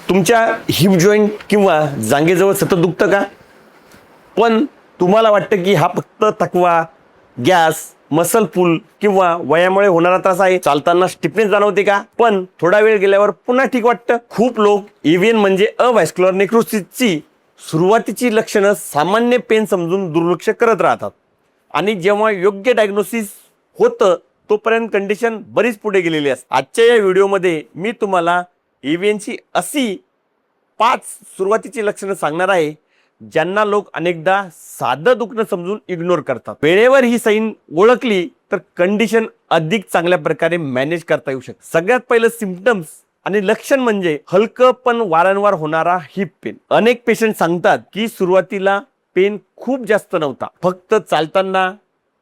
तुमच्या heap joint किंवा जांघेजवळ सतत दुखतं का? पण तुम्हाला वाटतं की हा फक्त थकवा, गॅस, मसल पुल किंवा वयामुळे होणारा त्रास आहे. चालताना स्टिफनेस जाणवते का? पण थोडा वेळ गेल्यावर पुन्हा ठीक वाटतं. खूप लोक एव्हीएन म्हणजे अव्हॅस्क्युलर नेक्रोसिसची सुरुवातीची लक्षणं सामान्य पेन समजून दुर्लक्ष करत राहतात आणि जेव्हा योग्य डायग्नोसिस होतं तोपर्यंत कंडिशन बरीच पुढे गेलेली असते. आजच्या या व्हिडिओमध्ये मी तुम्हाला एव्हीएनची अशी 5 सुरुवातीची लक्षणं सांगणार आहे ज्यांना लोक अनेकदा साधं दुखणं समजून इग्नोर करतात. वेळेवर ही साईन ओळखली तर कंडिशन अधिक चांगल्या प्रकारे मॅनेज करता येऊ शकते. सगळ्यात पहिलं सिम्पटम्स आणि लक्षण म्हणजे हलकं पण वारंवार होणारा हिप पेन. अनेक पेशंट सांगतात की सुरुवातीला पेन खूप जास्त नव्हता, फक्त चालताना,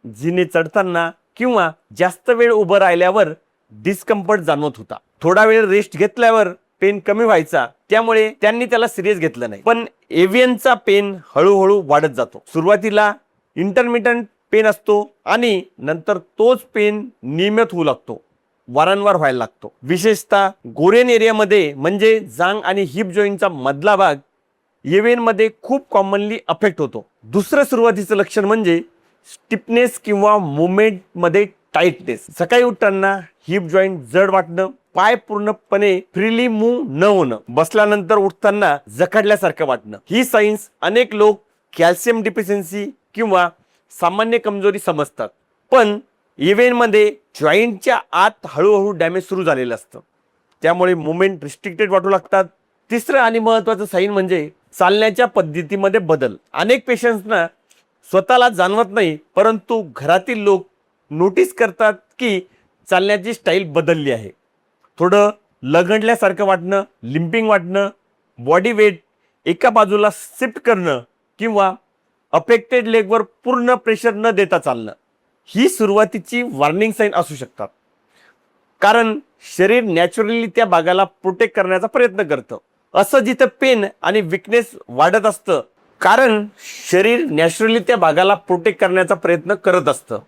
जिने चढताना किंवा जास्त वेळ उभं राहिल्यावर डिस्कम्फर्ट जाणवत होता. थोडा वेळ रेस्ट घेतल्यावर पेन कमी व्हायचा, त्यामुळे त्यांनी त्याला सिरियस घेतलं नाही. पण एव्हीएनचा पेन हळूहळू वाढत जातो. सुरुवातीला इंटरमिटंट पेन असतो आणि नंतर तोच पेन नियमित होऊ लागतो, वारंवार व्हायला लागतो. विशेषतः गोरेन एरियामध्ये म्हणजे जांघ आणि हिप जॉईंटचा मधला भाग एव्हीएन मध्ये खूप कॉमनली अफेक्ट होतो. दुसरं सुरुवातीचं लक्षण म्हणजे स्टिफनेस किंवा मुवमेंट मध्ये टाइटनेस. सकाळी उठताना हिप जॉईंट जड वाटणं, पाय पूर्णपणे फ्रीली मूव्ह न होणं, बसल्यानंतर उठताना जखडल्यासारखं वाटणं. ही साइन्स अनेक लोक कॅल्शियम डिफिशियन्सी किंवा सामान्य कमजोरी समजतात, पण एव्हीएन मध्ये जॉईंटच्या आत हळूहळू डॅमेज सुरू झालेलं असतं, त्यामुळे मुवमेंट रिस्ट्रिक्टेड वाटू लागतात. तिसरं आणि महत्त्वाचं साईन म्हणजे चालण्याच्या पद्धतीमध्ये बदल. अनेक पेशंट्सना स्वतःला जाणवत नाही, परंतु घरातील लोक नोटीस करतात की चालण्याची स्टाईल बदलली आहे. थोडं लगडल्यासारखं वाटणं, लिम्पिंग वाटणं, बॉडी वेट एका बाजूला शिफ्ट करणं किंवा अफेक्टेड लेगवर पूर्ण प्रेशर न देता चालणं, ही सुरुवातीची वॉर्निंग साईन असू शकतात. कारण शरीर नॅचरली त्या भागाला प्रोटेक्ट करण्याचा प्रयत्न करतं. असं जिथं पेन आणि विकनेस वाढत असतं, कारण शरीर नॅचरली त्या भागाला प्रोटेक्ट करण्याचा प्रयत्न करत असतं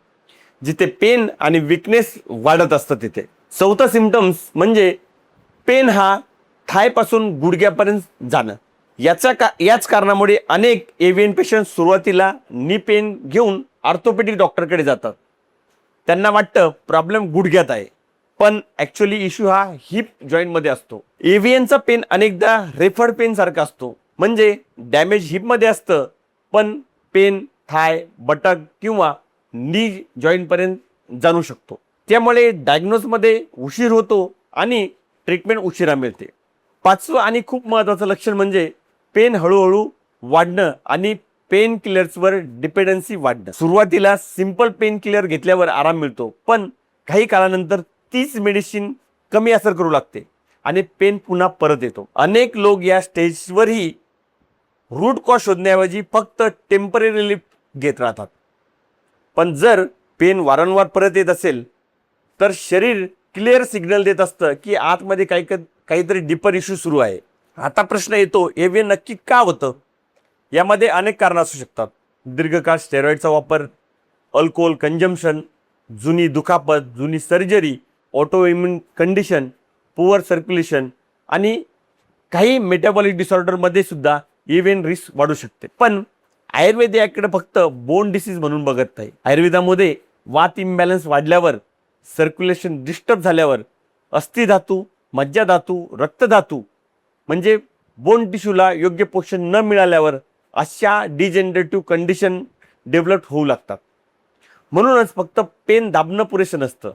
जिथे पेन आणि विकनेस वाढत असतं तिथे. चौथा सिम्पटम्स म्हणजे पेन हा थायपासून गुडघ्यापर्यंत जाणं. याच कारणामुळे अनेक एव्हीएन पेशंट सुरुवातीला नी पेन घेऊन ऑर्थोपेडिक डॉक्टरकडे जातात. त्यांना वाटतं प्रॉब्लेम गुडघ्यात आहे, पण ॲक्च्युअली इश्यू हा हिप जॉईंटमध्ये असतो. एव्हीएनचा पेन अनेकदा रेफर्ड पेन सारखा असतो, म्हणजे डॅमेज हिपमध्ये असतं, पण पेन थाय, बटक किंवा नी जॉईंटपर्यंत जाणू शकतो. त्यामुळे डायग्नोजमध्ये उशीर होतो आणि ट्रीटमेंट उशिरा मिळते. पाचवं आणि खूप महत्त्वाचं लक्षण म्हणजे पेन हळूहळू वाढणं आणि पेन किलर्सवर डिपेंडन्सी वाढणं. सुरुवातीला सिंपल पेन किलर घेतल्यावर आराम मिळतो, पण काही काळानंतर तीच मेडिसिन कमी असर करू लागते आणि पेन पुन्हा परत येतो. अनेक लोक या स्टेजवरही रूट कॉज शोधण्याऐवजी फक्त टेम्पररी रिलीफ घेत राहतात. पण जर पेन वारंवार परत येत असेल तर शरीर क्लिअर सिग्नल देत असतं की आतमध्ये काहीतरी डीपर इश्यू सुरू आहे. आता प्रश्न येतो, एव्हीएन नक्की का होतं? यामध्ये अनेक कारणं असू शकतात. दीर्घकाळ स्टेरॉइडचा वापर, अल्कोहोल कंजम्पशन, जुनी दुखापत, जुनी surgery, auto immune condition, poor circulation आणि काही मेटाबॉलिक डिसऑर्डरमध्ये सुद्धा एव्हीएन रिस्क वाढू शकते. पण आयुर्वेद याकडे फक्त बोन डिसीज म्हणून बघत नाही. आयुर्वेदामध्ये वात इम्बॅलन्स वाढल्यावर, सर्क्युलेशन डिस्टर्ब झाल्यावर, अस्थिधातू, मज्जाधातू, रक्तधातू म्हणजे बोन टिश्यूला योग्य पोषण न मिळाल्यावर अशा डिजेनरेटिव्ह कंडिशन डेव्हलप होऊ लागतात. म्हणूनच फक्त पेन दाबणं पुरेसं नसतं,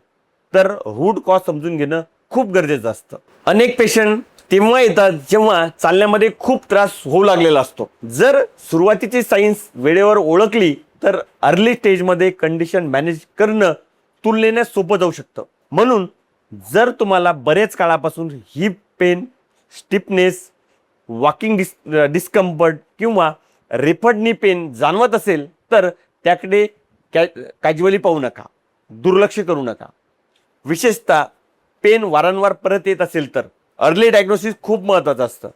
तर रूट कॉज समजून घेणं खूप गरजेचं असतं. अनेक पेशंट तेव्हा येतात जेव्हा चालण्यामध्ये खूप त्रास होऊ लागलेला असतो. जर सुरुवातीची सायन्स वेळेवर ओळखली तर अर्ली स्टेजमध्ये कंडिशन मॅनेज करणं तुलनेने सोपं जाऊ शकतं. म्हणून जर तुम्हाला बरेच काळापासून hip pain, stiffness, walking discomfort किंवा रेफर्ड नी पेन जाणवत असेल तर त्याकडे कॅज्युअली पाहू नका, दुर्लक्ष करू नका. विशेषतः पेन वारंवार परत येत असेल तर अर्ली डायग्नोसिस खूप महत्त्वाचं असतं.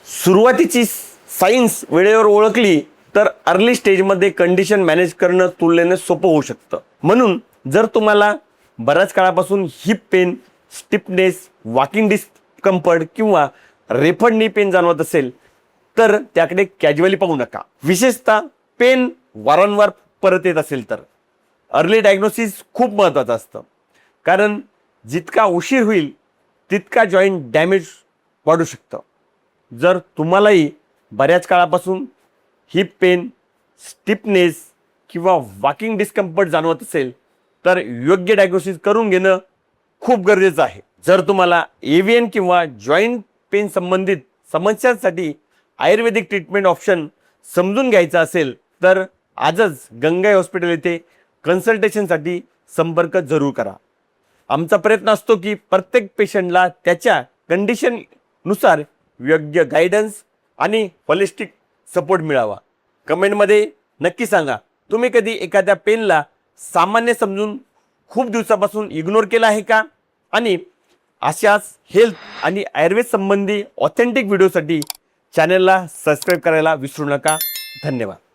सुरुवातीची सायन्स वेळेवर ओळखली तर अर्ली स्टेजमध्ये कंडिशन मॅनेज करणं तुलनेने सोपं होऊ शकतं. म्हणून जर तुम्हाला बऱ्याच काळापासून hip pain, stiffness, walking discomfort किंवा रेफड नी पेन जाणवत असेल तर त्याकडे कॅज्युअली पाहू नका. विशेषतः पेन वारंवार परत येत असेल तर अर्ली डायग्नोसिस खूप महत्त्वाचं असतं, कारण जितका उशीर होईल तितका जॉईंट डॅमेज वाढू शकतं. जर तुम्हालाही बऱ्याच काळापासून हिप पेन, स्टिफनेस किंवा वॉकिंग डिस्कम्फर्ट जाणवत असेल तर योग्य डायग्नोसिस करून घेणं खूप गरजेचं आहे. जर तुम्हाला एव्हीएन किंवा जॉईंट पेन संबंधित समस्यांसाठी आयुर्वेदिक ट्रीटमेंट ऑप्शन समजून घ्यायचा असेल तर आजच गंगाई हॉस्पिटल येथे कन्सल्टेशनसाठी संपर्क जरूर करा. आमचा प्रयत्न असतो की प्रत्येक पेशंटला त्याच्या कंडिशननुसार योग्य गायडन्स आणि होलिस्टिक सपोर्ट मिळावा. कमेंटमध्ये नक्की सांगा, तुम्ही कधी एखाद्या पेनला सामान्य समजून खूप दिवसापासून इग्नोर केला आहे का? आणि अशाच हेल्थ आणि आयुर्वेद संबंधी ऑथेंटिक व्हिडिओसाठी चॅनलला सबस्क्राईब करायला विसरू नका. धन्यवाद.